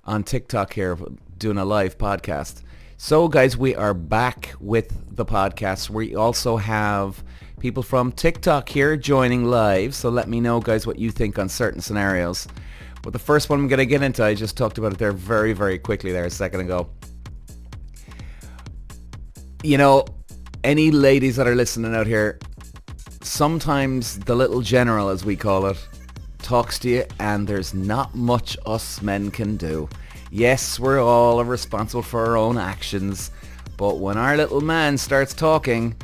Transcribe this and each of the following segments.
On TikTok here, doing a live podcast. So guys, we are back with the podcast. We also have people from TikTok here joining live. So let me know, guys, what you think on certain scenarios. But the first one I'm going to get into, I just talked about it there very, very quickly there a second ago. You know, any ladies that are listening out here, sometimes the little general, as we call it, talks to you and there's not much us men can do. Yes, we're all responsible for our own actions, but when our little man starts talking,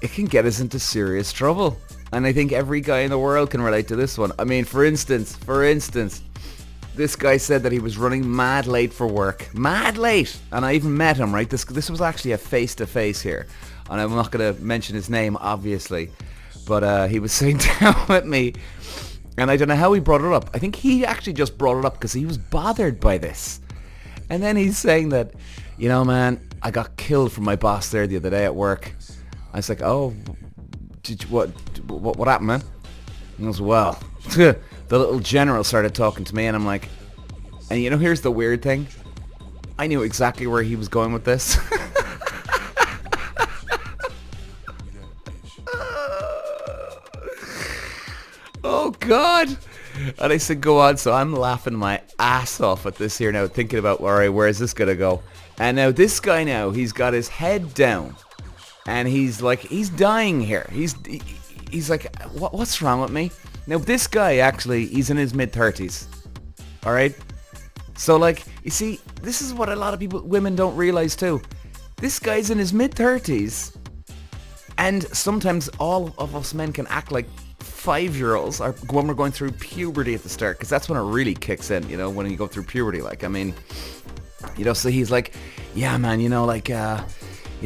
it can get us into serious trouble. And I think every guy in the world can relate to this one. I mean, for instance, this guy said that he was running mad late for work. Mad late! And I even met him, right? This was actually a face-to-face here. And I'm not going to mention his name, obviously. But he was sitting down with me. And I don't know how he brought it up. I think he actually just brought it up because he was bothered by this. And then he's saying that, you know, man, I got killed from my boss there the other day at work. I was like, oh, what happened, man? And he goes, well, the little general started talking to me, and I'm like, and you know, here's the weird thing. I knew exactly where he was going with this. Oh, God. And I said, go on. So I'm laughing my ass off at this here now, thinking about, all right, where is this going to go? And now this guy now, he's got his head down. And he's like, he's dying here. He's like, what's wrong with me? Now, this guy, actually, he's in his mid-30s. All right? So, like, you see, this is what a lot of women don't realize, too. This guy's in his mid-30s. And sometimes all of us men can act like 5-year-olds are when we're going through puberty at the start, because that's when it really kicks in, you know, when you go through puberty. Like, I mean, you know, so he's like, yeah, man, you know, like, you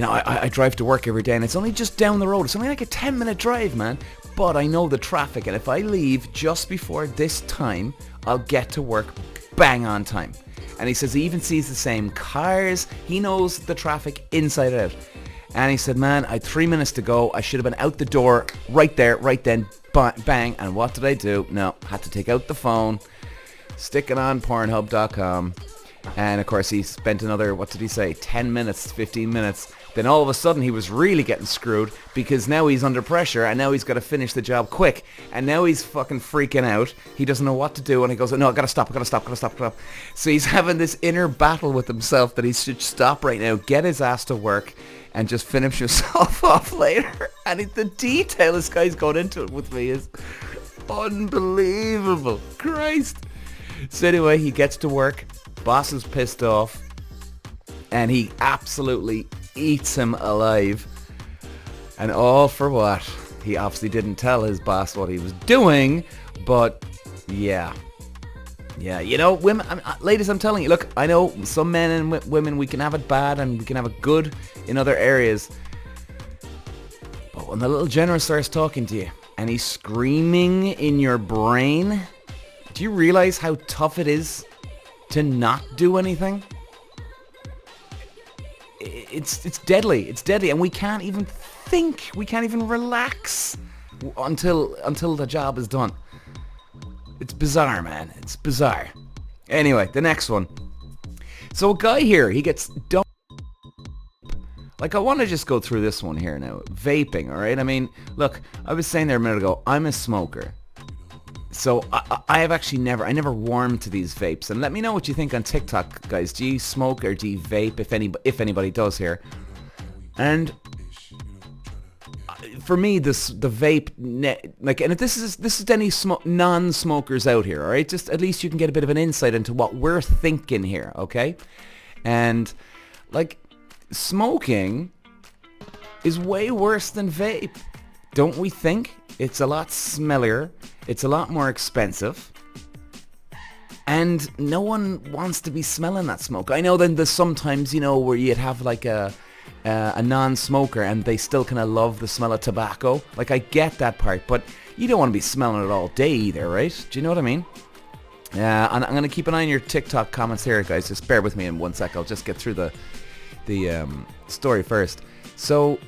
know, I drive to work every day and it's only just down the road. It's only like a 10-minute drive, man. But I know the traffic, and if I leave just before this time, I'll get to work bang on time. And he says he even sees the same cars. He knows the traffic inside out. And he said, man, I had 3 minutes to go. I should have been out the door right there, right then, bang. And what did I do? No, had to take out the phone, stick it on Pornhub.com. And of course he spent another, what did he say, 10 minutes, 15 minutes. Then all of a sudden he was really getting screwed, because now he's under pressure and now he's got to finish the job quick. And now he's fucking freaking out. He doesn't know what to do, and he goes, no, I gotta stop. So he's having this inner battle with himself that he should stop right now, get his ass to work, and just finish himself off later. And the detail this guy's going into it with me is unbelievable. Christ. So anyway, he gets to work. Boss is pissed off. And he absolutely eats him alive. And all for what? He obviously didn't tell his boss what he was doing. But yeah. Yeah, you know, women, ladies, I'm telling you, look, I know some men and women, we can have it bad and we can have it good in other areas. But when the little general starts talking to you and he's screaming in your brain, do you realize how tough it is to not do anything? It's deadly. It's deadly, and we can't even think. We can't even relax until the job is done. It's bizarre, man. It's bizarre. Anyway, the next one. So a guy here, he gets dumped. Like, I want to just go through this one here now. Vaping, all right? I mean, look, I was saying there a minute ago, I'm a smoker. So I have actually I never warmed to these vapes. And let me know what you think on TikTok, guys. Do you smoke or do you vape, if anybody does here? And for me, the vape, like, and if this is to any non-smokers out here, all right? Just at least you can get a bit of an insight into what we're thinking here, okay? And like, smoking is way worse than vape, don't we think? It's a lot smellier. It's a lot more expensive. And no one wants to be smelling that smoke. I know then there's sometimes, you know, where you'd have like a non-smoker and they still kind of love the smell of tobacco. Like, I get that part, but you don't want to be smelling it all day either, right? Do you know what I mean? And I'm going to keep an eye on your TikTok comments here, guys. Just bear with me in 1 sec. I'll just get through the story first. So,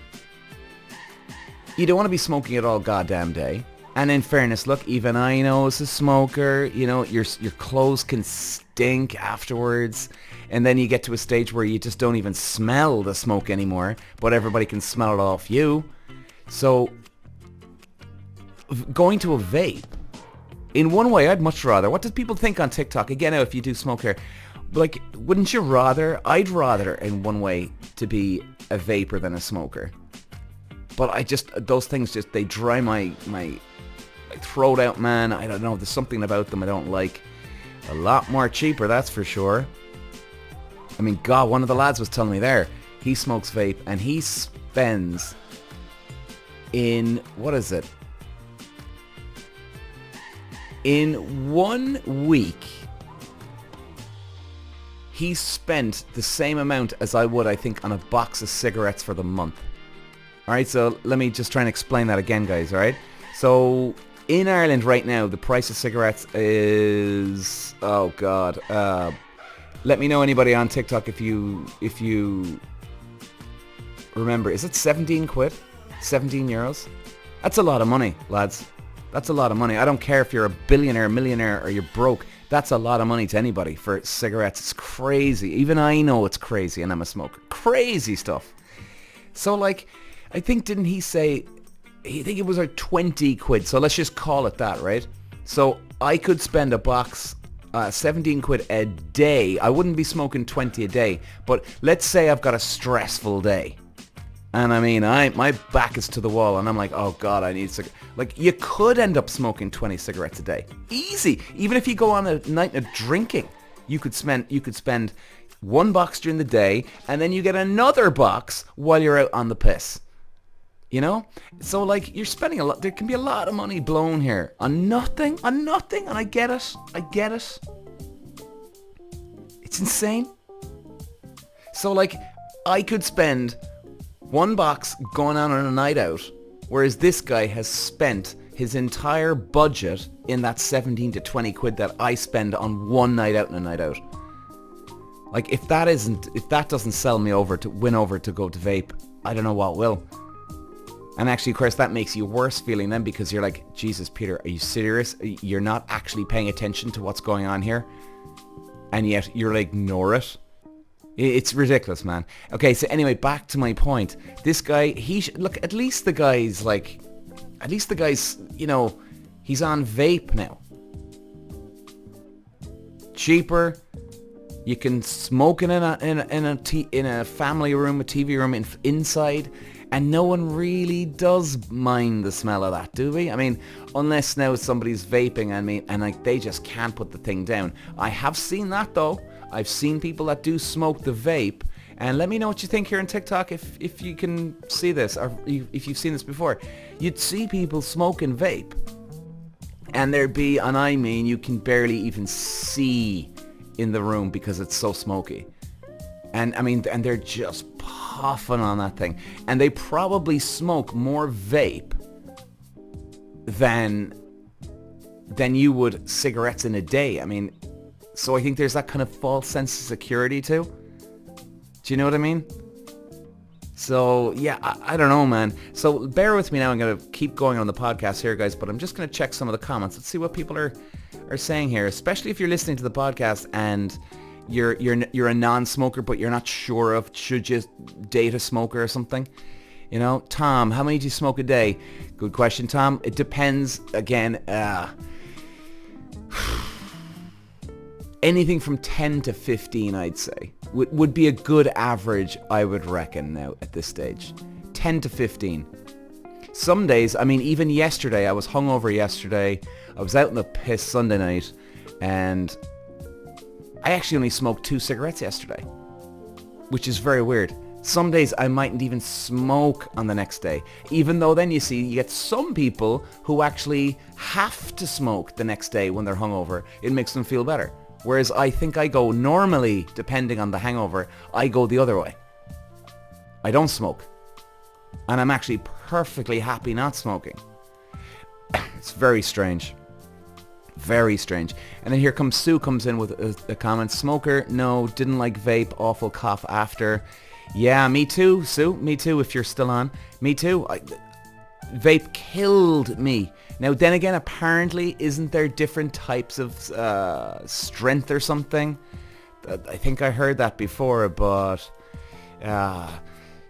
you don't want to be smoking it all goddamn day. And in fairness, look, even I know as a smoker, you know, your clothes can stink afterwards. And then you get to a stage where you just don't even smell the smoke anymore, but everybody can smell it off you. So going to a vape, in one way, I'd much rather. What do people think on TikTok? Again, if you do smoke here, like, wouldn't you rather? I'd rather, in one way, to be a vapor than a smoker. But those things just, they dry my throat out, man. I don't know, there's something about them I don't like. A lot more cheaper, that's for sure. I mean, God, one of the lads was telling me there, he smokes vape and he spends in, what is it? In 1 week, he spent the same amount as I would, I think, on a box of cigarettes for the month. Alright, so let me just try and explain that again, guys, alright? So, in Ireland right now, the price of cigarettes is... Oh, God. Let me know, anybody on TikTok, if you remember. Is it 17 quid? 17 euros? That's a lot of money, lads. That's a lot of money. I don't care if you're a billionaire, millionaire, or you're broke. That's a lot of money to anybody for cigarettes. It's crazy. Even I know it's crazy, and I'm a smoker. Crazy stuff. So, like, I think, didn't he say... I think it was like 20 quid. So let's just call it that, right? So I could spend a box, 17 quid a day. I wouldn't be smoking 20 a day. But let's say I've got a stressful day. And I mean, my back is to the wall, and I'm like, oh God, I need cigarettes. Like, you could end up smoking 20 cigarettes a day. Easy. Even if you go on a night of drinking, you could spend one box during the day, and then you get another box while you're out on the piss. You know? So, like, you're spending a lot. There can be a lot of money blown here on nothing, and I get it. I get it. It's insane. So, like, I could spend one box going on a night out, whereas this guy has spent his entire budget in that 17 to 20 quid that I spend on one night out and a night out. Like, if that doesn't sell me over to win over to go to vape, I don't know what will. And actually, of course, that makes you worse feeling then, because you're like, Jesus, Peter, are you serious? You're not actually paying attention to what's going on here, and yet you're like, ignore it. It's ridiculous, man. Okay, so anyway, back to my point. This guy, look, at least the guy's, you know, he's on vape now. Cheaper. You can smoke in a family room, a TV room inside, and no one really does mind the smell of that, do we? I mean, unless now somebody's vaping and like they just can't put the thing down. I have seen that though. I've seen people that do smoke the vape, and let me know what you think here on TikTok if you can see this, or if you've seen this before. You'd see people smoking vape, and I mean, you can barely even see in the room because it's so smoky. And I mean, and they're just puffing on that thing, and they probably smoke more vape than you would cigarettes in a day. I mean, so I think there's that kind of false sense of security too. Do you know what I mean? So yeah, I don't know, man. So bear with me now. I'm gonna keep going on the podcast here, guys, but I'm just gonna check some of the comments. Let's see what people are saying here, especially if you're listening to the podcast and you're a non-smoker, but you're not sure of should you date a smoker or something. You know, Tom, how many do you smoke a day? Good question, Tom. It depends. Again, anything from 10 to 15, I'd say, would be a good average, I would reckon now at this stage. 10 to 15. Some days, I mean, even yesterday, I was hungover yesterday. I was out in the piss Sunday night, and I actually only smoked 2 cigarettes yesterday, which is very weird. Some days I mightn't even smoke on the next day, even though then you see you get some people who actually have to smoke the next day when they're hungover. It makes them feel better. Whereas I think I go normally, depending on the hangover, I go the other way. I don't smoke. And I'm actually perfectly happy not smoking. It's very strange. Very strange. And then here comes Sue, comes in with a comment. Smoker, no, didn't like vape, awful cough after. Yeah, me too, Sue. Me too, if you're still on. Me too. Vape killed me. Now, then again, apparently, isn't there different types of strength or something? I think I heard that before, but...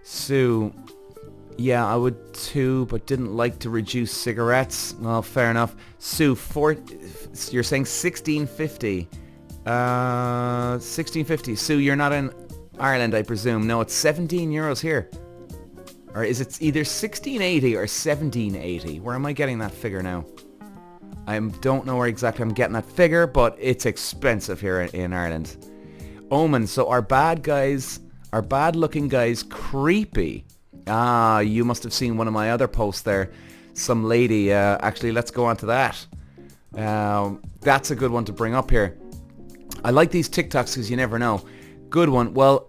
So, yeah, I would too, but didn't like to reduce cigarettes. Well, fair enough. Sue, you're saying 1650. 1650. Sue, you're not in Ireland, I presume. No, it's 17 euros here. Or is it either 1680 or 1780? Where am I getting that figure now? I don't know where exactly I'm getting that figure, but it's expensive here in Ireland. Omen, so our bad looking guys, creepy. Ah, you must have seen one of my other posts there. Some lady, actually, let's go on to that. That's a good one to bring up here. I like these TikToks because you never know. Good one. Well,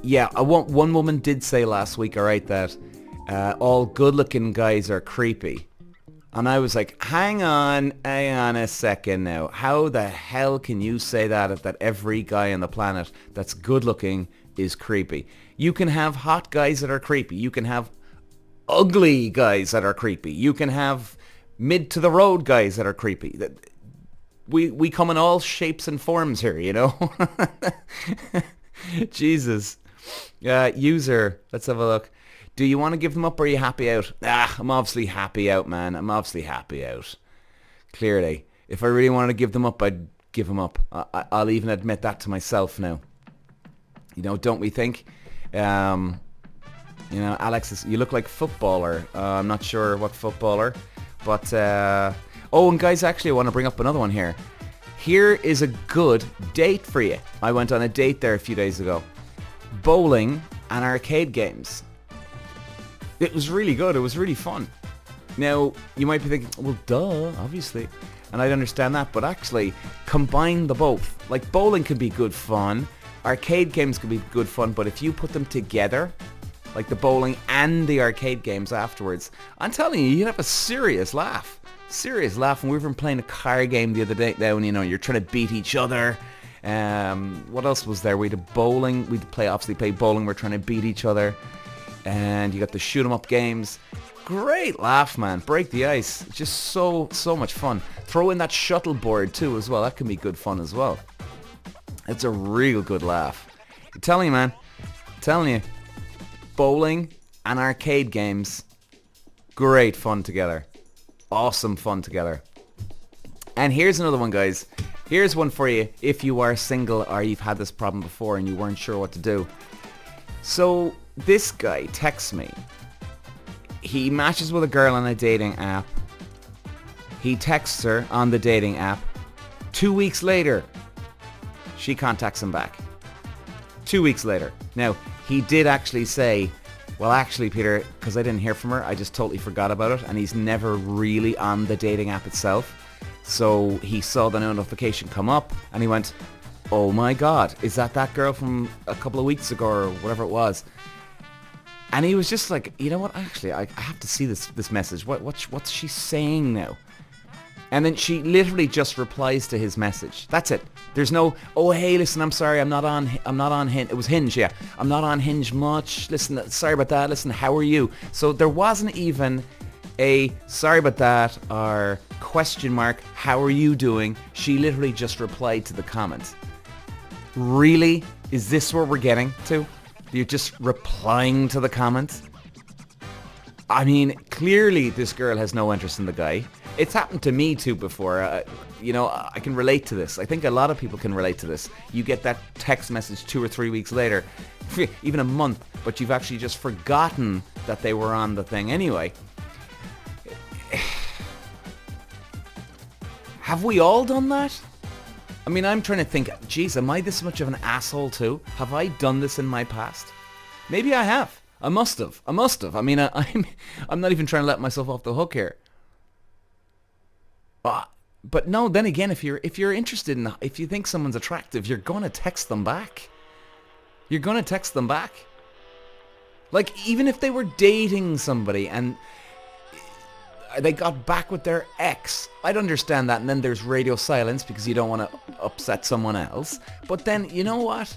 yeah, one woman did say last week, alright, that all good-looking guys are creepy. And I was like, hang on a second now. How the hell can you say that every guy on the planet that's good-looking is creepy? You can have hot guys that are creepy. You can have ugly guys that are creepy. You can have mid-to-the-road guys that are creepy. We come in all shapes and forms here, you know? Jesus. User, let's have a look. Do you want to give them up or are you happy out? I'm obviously happy out, man. I'm obviously happy out. Clearly. If I really wanted to give them up, I'd give them up. I'll even admit that to myself now. You know, don't we think? You know, Alex, you look like footballer. I'm not sure what footballer. But, oh, and guys, actually, I want to bring up another one here. Here is a good date for you. I went on a date there a few days ago. Bowling and arcade games. It was really good. It was really fun. Now, you might be thinking, well, duh, obviously. And I'd understand that, but actually, combine the both. Like, bowling can be good fun. Arcade games can be good fun, but if you put them together, like the bowling and the arcade games afterwards, I'm telling you, you'd have a serious laugh. Serious laugh. And we were playing a car game the other day now, and you know, you're trying to beat each other. What else was there? We had bowling. We'd obviously play bowling. We're trying to beat each other. And you got the shoot 'em up games. Great laugh, man. Break the ice. Just so much fun. Throw in that shuttleboard too as well. That can be good fun as well. It's a real good laugh. I'm telling you, man. I'm telling you. Bowling and arcade games. Great fun together. Awesome fun together. And here's another one, guys. Here's one for you if you are single or you've had this problem before and you weren't sure what to do. So this guy texts me. He matches with a girl on a dating app. He texts her on the dating app. 2 weeks later, she contacts him back. 2 weeks later. Now, he did actually say, well, actually, Peter, because I didn't hear from her, I just totally forgot about it. And he's never really on the dating app itself. So he saw the notification come up and he went, oh my God, is that girl from a couple of weeks ago or whatever it was? And he was just like, you know what, actually, I have to see this message. What's she saying now? And then she literally just replies to his message. That's it. There's no, oh, hey, listen, I'm sorry, I'm not on Hinge. It was Hinge, yeah. I'm not on Hinge much. Listen, sorry about that. Listen, how are you? So there wasn't even a sorry about that or question mark, how are you doing? She literally just replied to the comment. Really? Is this where we're getting to? You're just replying to the comments? I mean, clearly this girl has no interest in the guy. It's happened to me too before. You know, I can relate to this. I think a lot of people can relate to this. You get that text message 2 or 3 weeks later, even a month, but you've actually just forgotten that they were on the thing anyway. Have we all done that? I mean, I'm trying to think, geez, am I this much of an asshole too? Have I done this in my past? Maybe I have. I must have. I mean, I'm not even trying to let myself off the hook here. But no, then again, if you're interested in, if you think someone's attractive, you're going to text them back. You're going to text them back. Like, even if they were dating somebody and they got back with their ex, I'd understand that. And then there's radio silence because you don't want to upset someone else. But then, you know what?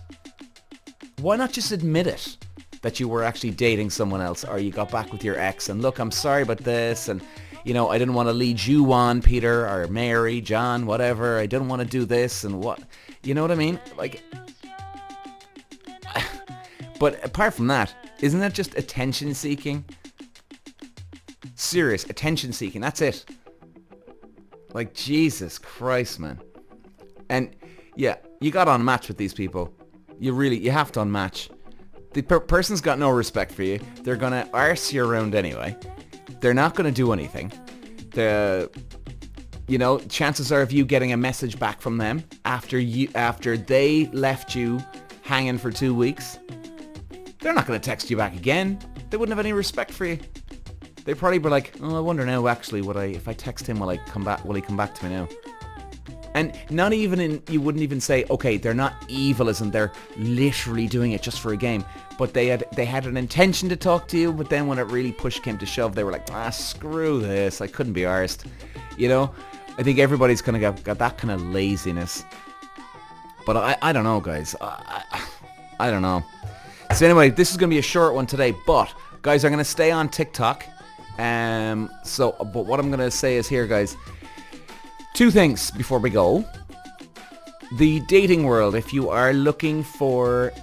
Why not just admit it? that you were actually dating someone else, or you got back with your ex and look, I'm sorry about this, and you know, I didn't want to lead you on, Peter or Mary, John, whatever. I didn't want to do this and what, you know what I mean? Like, but apart from that, isn't that just attention seeking? Serious attention seeking, that's it. Like, Jesus Christ, man. And yeah, you got to unmatch with these people. You have to unmatch. The person's got no respect for you. They're going to arse you around anyway. They're not going to do anything. You know, chances are of you getting a message back from them after they left you hanging for 2 weeks, they're not going to text you back again. They wouldn't have any respect for you. They probably were like, oh, I wonder now actually, if I text him, will he come back to me now? And not even you wouldn't even say, okay, they're not evil as in they're literally doing it just for a game, but they had an intention to talk to you, but then when it really push came to shove, they were like, screw this, I couldn't be arsed. You know, I think everybody's kind of got that kind of laziness. But I don't know, guys. I don't know. So anyway, this is going to be a short one today, but guys, I'm going to stay on TikTok. But what I'm going to say is here, guys, 2 things before we go. The dating world, if you are looking for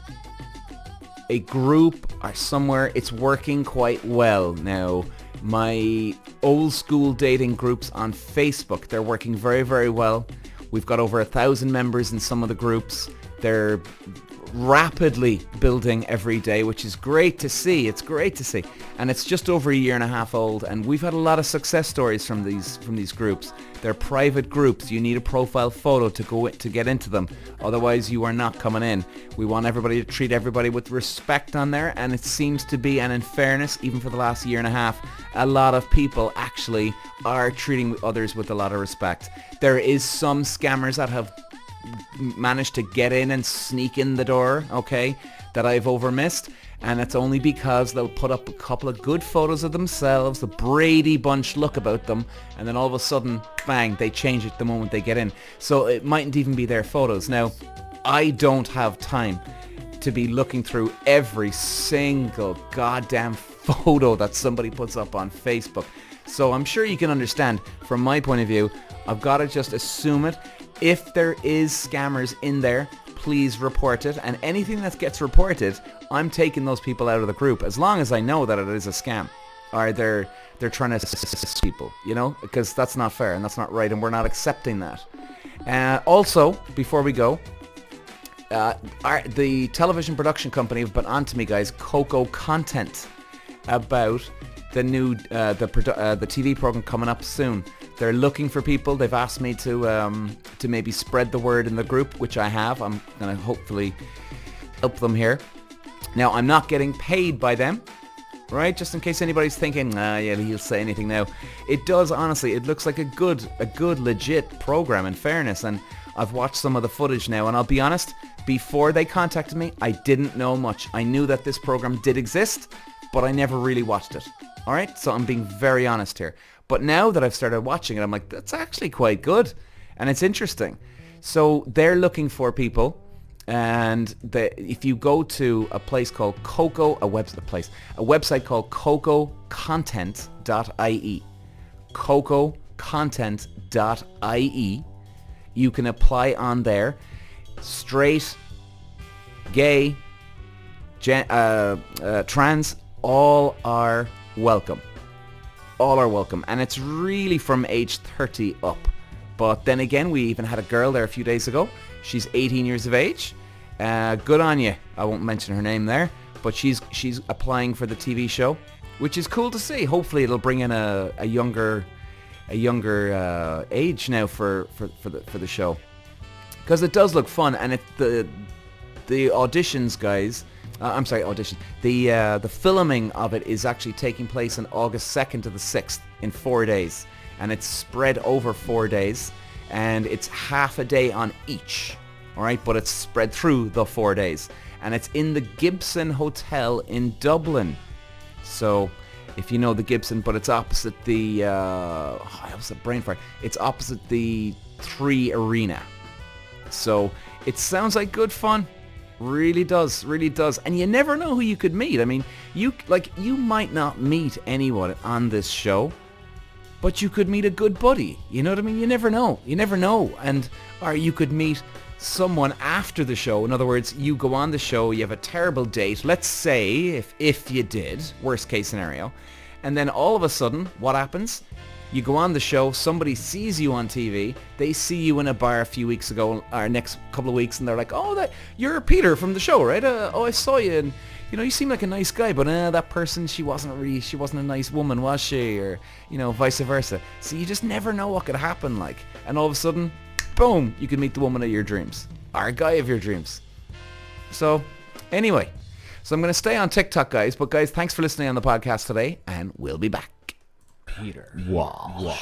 a group or somewhere, it's working quite well now. My old school dating groups on Facebook, they're working very, very well. We've got over 1,000 members in some of the groups. They're rapidly building every day, which is great to see. It's great to see. And it's just over a year and a half old, and we've had a lot of success stories from these groups. They're private groups. You need a profile photo to get into them. Otherwise, you are not coming in. We want everybody to treat everybody with respect on there, and it seems to be, and in fairness, even for the last year and a half, a lot of people actually are treating others with a lot of respect. There is some scammers that have managed to get in and sneak in the door, okay, that I've overmissed, and it's only because they'll put up a couple of good photos of themselves, the Brady Bunch look about them, and then all of a sudden, bang, they change it the moment they get in. So it mightn't even be their photos. Now, I don't have time to be looking through every single goddamn photo that somebody puts up on Facebook. So I'm sure you can understand, from my point of view, I've got to just assume it. If there is scammers in there, please report it. And anything that gets reported, I'm taking those people out of the group, as long as I know that it is a scam. Or they're trying to assist people, you know, because that's not fair and that's not right, and we're not accepting that. Also, before we go, the television production company have been on to me, guys, Coco Content, about the new the TV program coming up soon. They're looking for people. They've asked me to maybe spread the word in the group, which I have. I'm going to hopefully help them here. Now, I'm not getting paid by them, right? Just in case anybody's thinking, yeah, he'll say anything now. It does, honestly. It looks like a good, legit program, in fairness. And I've watched some of the footage now, and I'll be honest, before they contacted me, I didn't know much. I knew that this program did exist, but I never really watched it. All right? So I'm being very honest here. But now that I've started watching it, I'm like, that's actually quite good. And it's interesting. So they're looking for people. And if you go to a place called Coco, a website called cococontent.ie, cococontent.ie, you can apply on there. Straight, gay, trans, all are welcome. All are welcome. And it's really from age 30 up. But then again, we even had a girl there a few days ago. She's 18 years of age. Good on you. I won't mention her name there, but she's applying for the TV show, which is cool to see. Hopefully, it'll bring in a younger age now for the show, because it does look fun. And the auditions, guys. The filming of it is actually taking place on August 2nd to the 6th in 4 days, and it's spread over 4 days, and it's half a day on each. All right, but it's spread through the 4 days, and it's in the Gibson Hotel in Dublin. So, if you know the Gibson, but it's opposite the It's opposite the 3 Arena. So it sounds like good fun. Really does, really does. And you never know who you could meet. I mean, you might not meet anyone on this show, but you could meet a good buddy. You know what I mean? You never know. You never know. Or you could meet someone after the show. In other words, you go on the show, you have a terrible date. Let's say, if you did, worst case scenario. And then all of a sudden, what happens? You go on the show, somebody sees you on TV, they see you in a bar a few weeks ago, or next couple of weeks, and they're like, oh, you're Peter from the show, right? I saw you, and you seem like a nice guy, but that person, she wasn't a nice woman, was she? Or, vice versa. So you just never know what could happen, like. And all of a sudden, boom, you can meet the woman of your dreams, or a guy of your dreams. So, anyway, I'm going to stay on TikTok, guys, but guys, thanks for listening on the podcast today, and we'll be back. Peter. Walsh.